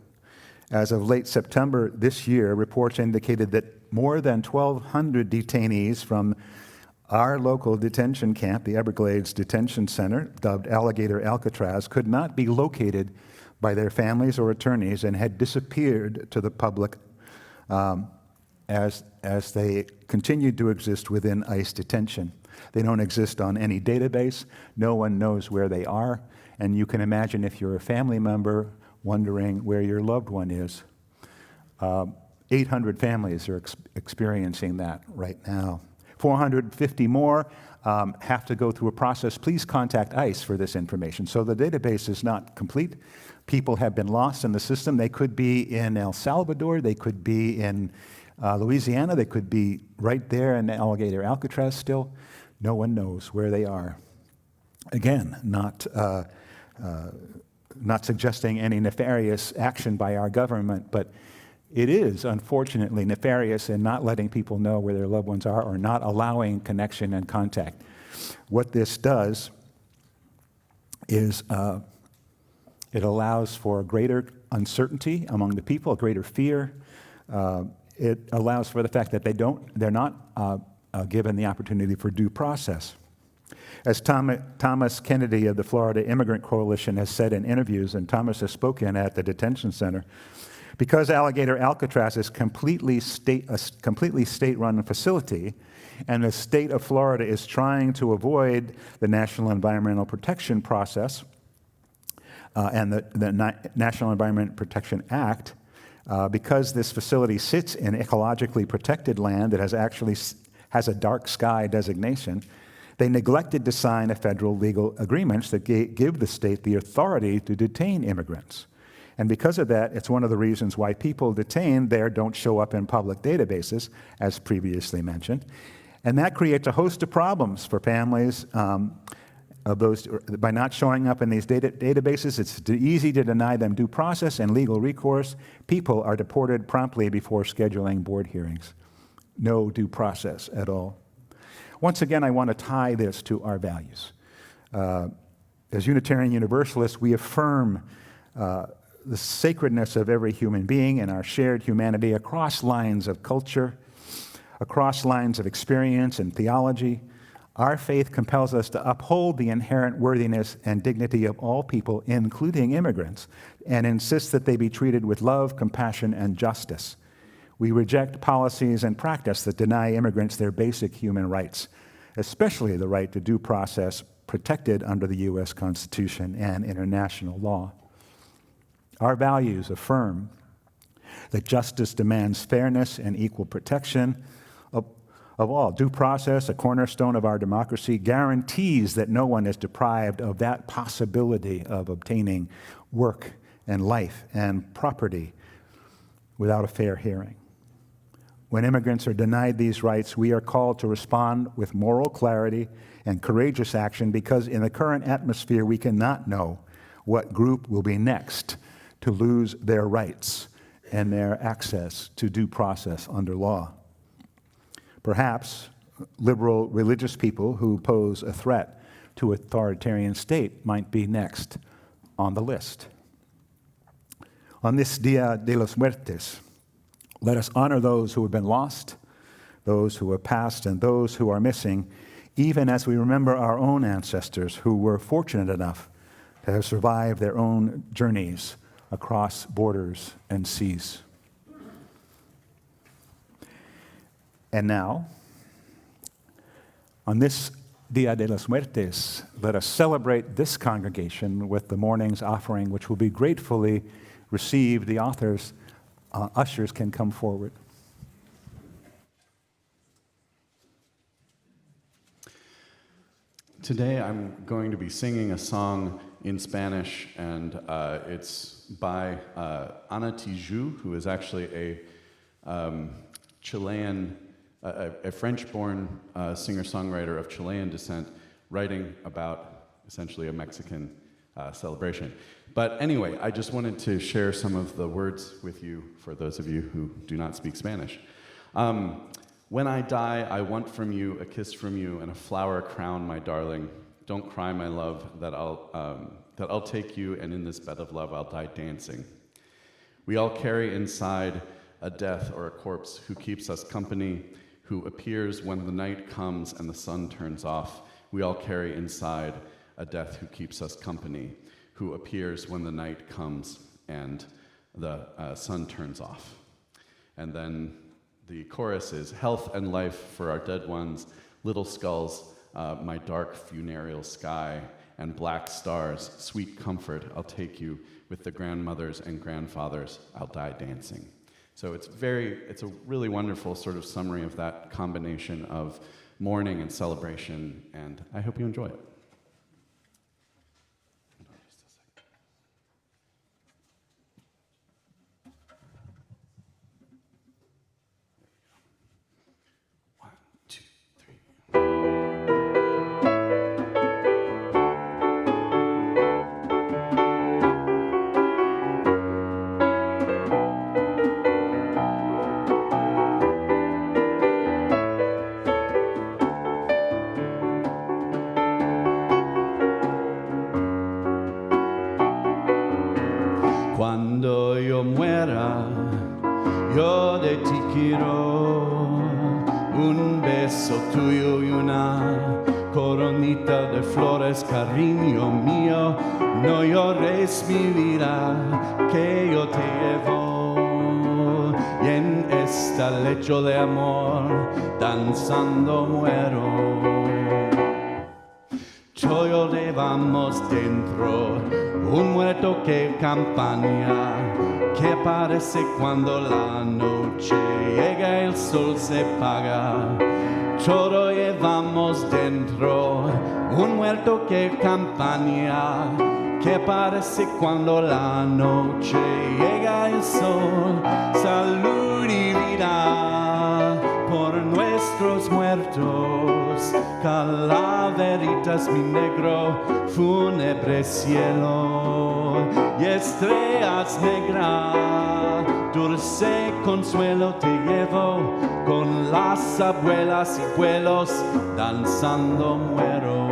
[SPEAKER 1] As of late September this year, reports indicated that more than 1,200 detainees from our local detention camp, the Everglades Detention Center, dubbed Alligator Alcatraz, could not be located by their families or attorneys and had disappeared to the public as they continued to exist within ICE detention. They don't exist on any database. No one knows where they are. And you can imagine, if you're a family member, wondering where your loved one is. 800 families are experiencing that right now. 450 more have to go through a process. Please contact ICE for this information. So the database is not complete. People have been lost in the system. They could be in El Salvador. They could be in Louisiana. They could be right there in Alligator Alcatraz still. No one knows where they are. Again, not suggesting any nefarious action by our government, but it is unfortunately nefarious in not letting people know where their loved ones are or not allowing connection and contact. What this does is it allows for greater uncertainty among the people, greater fear. It allows for the fact that they're not given the opportunity for due process. As Thomas Kennedy of the Florida Immigrant Coalition has said in interviews, and Thomas has spoken at the detention center, because Alligator Alcatraz is a completely state-run facility, and the state of Florida is trying to avoid the National Environmental Protection process and the National Environment Protection Act, because this facility sits in ecologically protected land that has a dark sky designation, they neglected to sign a federal legal agreements that give the state the authority to detain immigrants. And because of that, it's one of the reasons why people detained there don't show up in public databases, as previously mentioned. And that creates a host of problems for families of those. By not showing up in these databases, it's easy to deny them due process and legal recourse. People are deported promptly before scheduling board hearings. No due process at all. Once again, I want to tie this to our values. As Unitarian Universalists, we affirm the sacredness of every human being and our shared humanity across lines of culture, across lines of experience and theology. Our faith compels us to uphold the inherent worthiness and dignity of all people, including immigrants, and insist that they be treated with love, compassion, and justice. We reject policies and practice that deny immigrants their basic human rights, especially the right to due process protected under the U.S. Constitution and international law. Our values affirm that justice demands fairness and equal protection of all. Due process, a cornerstone of our democracy, guarantees that no one is deprived of that possibility of obtaining work and life and property without a fair hearing. When immigrants are denied these rights, we are called to respond with moral clarity and courageous action, because in the current atmosphere, we cannot know what group will be next to lose their rights and their access to due process under law. Perhaps liberal religious people who pose a threat to authoritarian state might be next on the list. On this Dia de los Muertos, let us honor those who have been lost, those who have passed, and those who are missing, even as we remember our own ancestors who were fortunate enough to have survived their own journeys across borders and seas. And now, on this Dia de los Muertos, let us celebrate this congregation with the morning's offering, which will be gratefully received. The ushers can come forward.
[SPEAKER 2] Today I'm going to be singing a song in Spanish, and it's by Ana Tijoux, who is actually a Chilean, a French-born singer-songwriter of Chilean descent, writing about essentially a Mexican celebration. But anyway, I just wanted to share some of the words with you for those of you who do not speak Spanish. When I die, I want from you a kiss from you and a flower crown, my darling. Don't cry, my love, that I'll take you, and in this bed of love I'll die dancing. We all carry inside a death or a corpse who keeps us company, who appears when the night comes and the sun turns off. We all carry inside a death who keeps us company, who appears when the night comes and the sun turns off. And then the chorus is, health and life for our dead ones, little skulls, my dark funereal sky, and black stars, sweet comfort, I'll take you, with the grandmothers and grandfathers, I'll die dancing. So it's a really wonderful sort of summary of that combination of mourning and celebration, and I hope you enjoy it.
[SPEAKER 3] Cuando yo muera, yo de ti quiero un beso tuyo y una coronita de flores, cariño mío. No llores mi vida, que yo te llevo, y en esta lecho de amor danzando muero. Yo llevamos dentro un muerto que campaña, que aparece cuando la noche llega y el sol se apaga. Todo llevamos dentro un muerto que campaña, que parece cuando la noche llega el sol. Salud y vida por nuestros muertos, calaveritas mi negro, fúnebre cielo y estrellas negras, dulce consuelo te llevo, con las abuelas y abuelos danzando muero.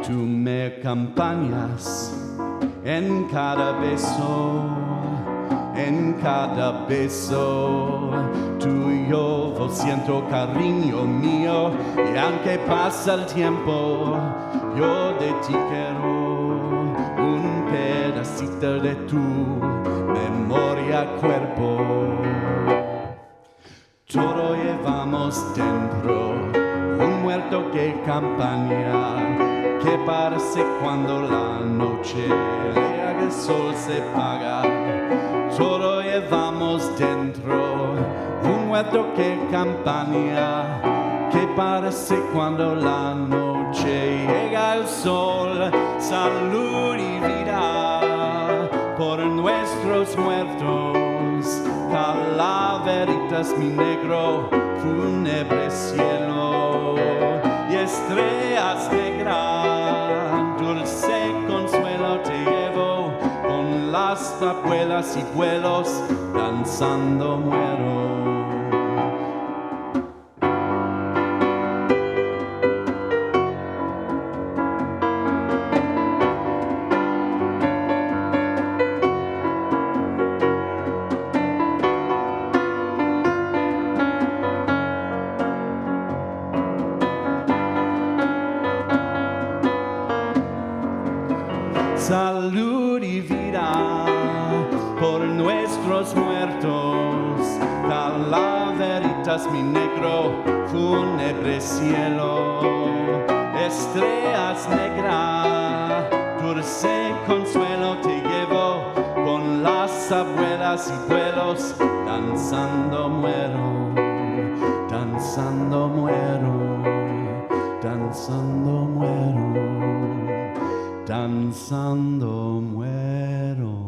[SPEAKER 3] Tú me acompañas en cada beso, en cada beso tuyo siento cariño mío, y aunque pasa el tiempo, yo de ti quiero un pedacito de tu memoria, cuerpo. Todo llevamos dentro, un muerto que campaña, que parece cuando la noche llega, el sol se apaga. Todo llevamos dentro, un muerto que campaña, que parece cuando la noche llega el sol. Salud y vida por nuestros muertos, calaveritas mi negro, fúnebre cielo y estrellas negras, dulce consuelo te llevo, con las abuelas y abuelos danzando muero. Salud y vida por nuestros muertos, calaveritas mi negro, fúnebre cielo, estrellas negras, dulce consuelo te llevo, con las abuelas y abuelos danzando muero, danzando muero, danzando muero, danzando muero.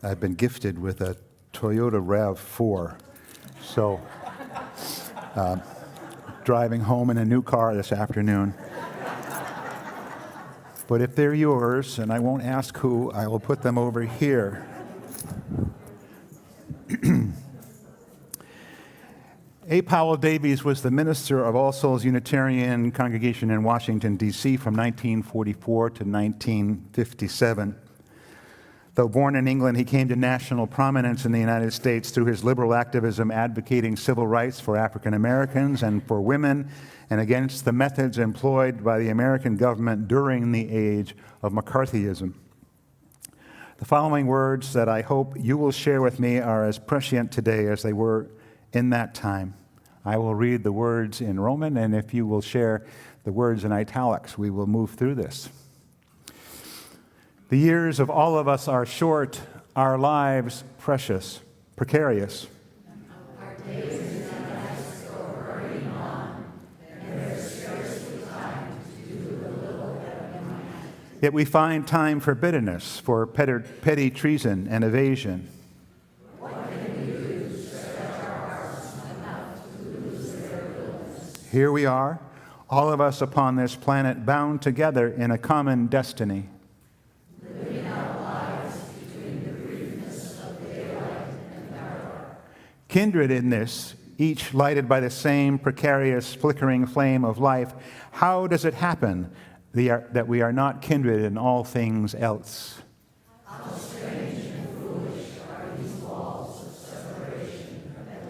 [SPEAKER 1] I've been gifted with a Toyota RAV4, so driving home in a new car this afternoon. But if they're yours, and I won't ask who, I will put them over here. A. Powell Davies was the minister of All Souls Unitarian Congregation in Washington, D.C. from 1944 to 1957. Though born in England, he came to national prominence in the United States through his liberal activism advocating civil rights for African Americans and for women, and against the methods employed by the American government during the age of McCarthyism. The following words that I hope you will share with me are as prescient today as they were in that time. I will read the words in Roman, and if you will share the words in italics, we will move through this. The years of all of us are short, our lives precious, precarious.
[SPEAKER 11] Our days and nights go hurrying on, and there's scarcely time to do the little that we might.
[SPEAKER 1] Yet we find time for bitterness, for petty treason and evasion.
[SPEAKER 11] What can we do to stretch our hearts enough to lose their realness?
[SPEAKER 1] Here we are, all of us upon this planet, bound together in a common destiny.
[SPEAKER 11] Living our lives between the briefness of daylight and dark.
[SPEAKER 1] Kindred in this, each lighted by the same precarious, flickering flame of life, how does it happen that we are not kindred in all things else?
[SPEAKER 11] How strange and foolish are these walls of separation that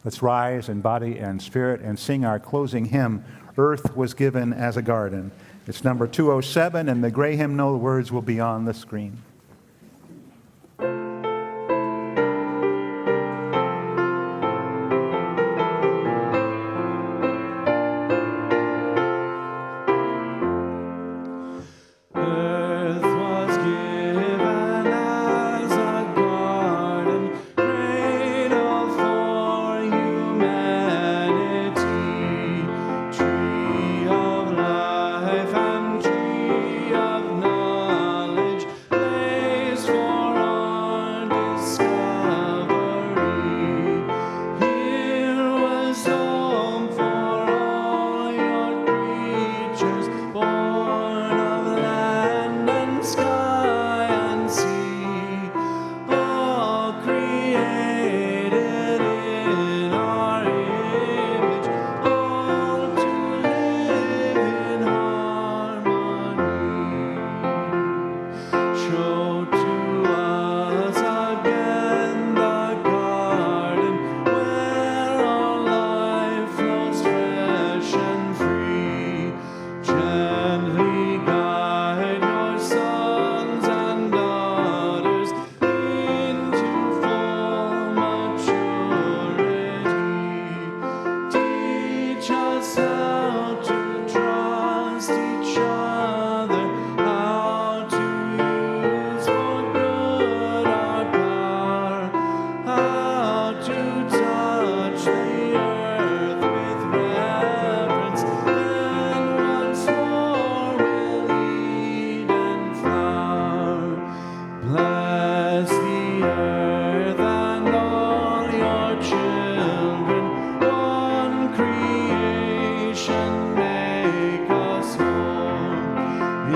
[SPEAKER 1] Let's rise in body and spirit and sing our closing hymn, Earth Was Given as a Garden. It's number 207, and the gray hymnal words will be on the screen.
[SPEAKER 3] Earth was given as a garden, cradle for humanity, tree of life and tree of knowledge, placed for our discovery. Here was home for all your creatures, born of land and sky and sea, all created in our image, all to live in harmony. Show to us again the garden where our life flows fresh and free. Gently guide your sons and daughters into full maturity. Teach us how to trust each other, how to use for good our power, how to touch the earth with reverence. Then once more we'll eat and flower. Bless the earth and all your children. One creation make us whole,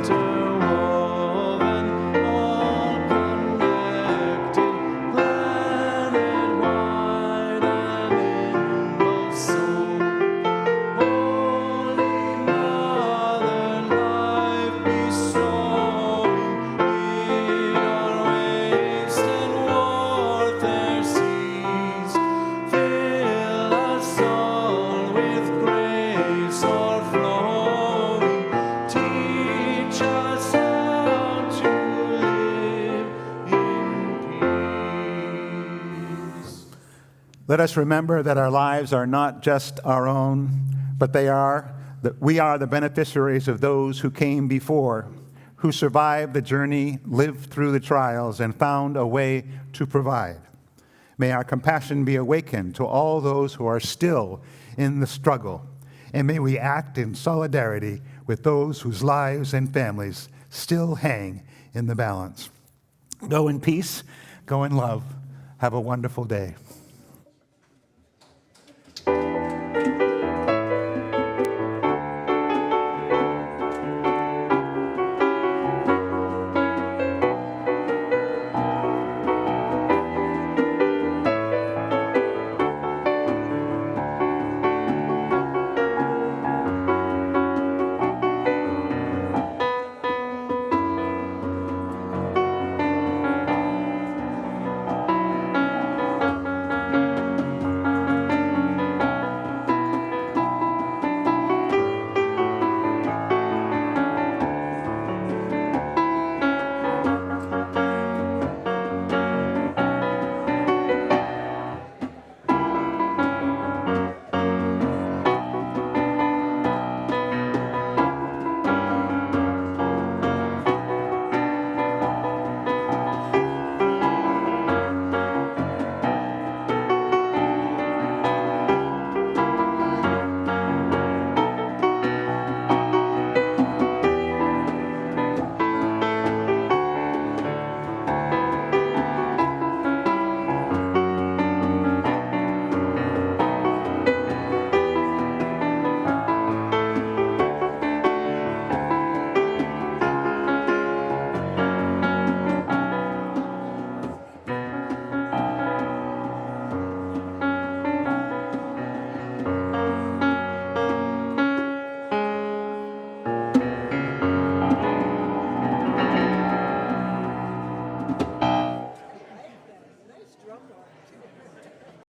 [SPEAKER 3] interwoven, all connected, planet-wide and inmost soul. Holy Mother, life bestowing, in our waste and warfare seas, fill us all with grace o'erflowing. Teach us how to live in peace.
[SPEAKER 1] Let us remember that our lives are not just our own, but we are the beneficiaries of those who came before, who survived the journey, lived through the trials, and found a way to provide. May our compassion be awakened to all those who are still in the struggle, and may we act in solidarity with those whose lives and families still hang in the balance. Go in peace, go in love. Have a wonderful day.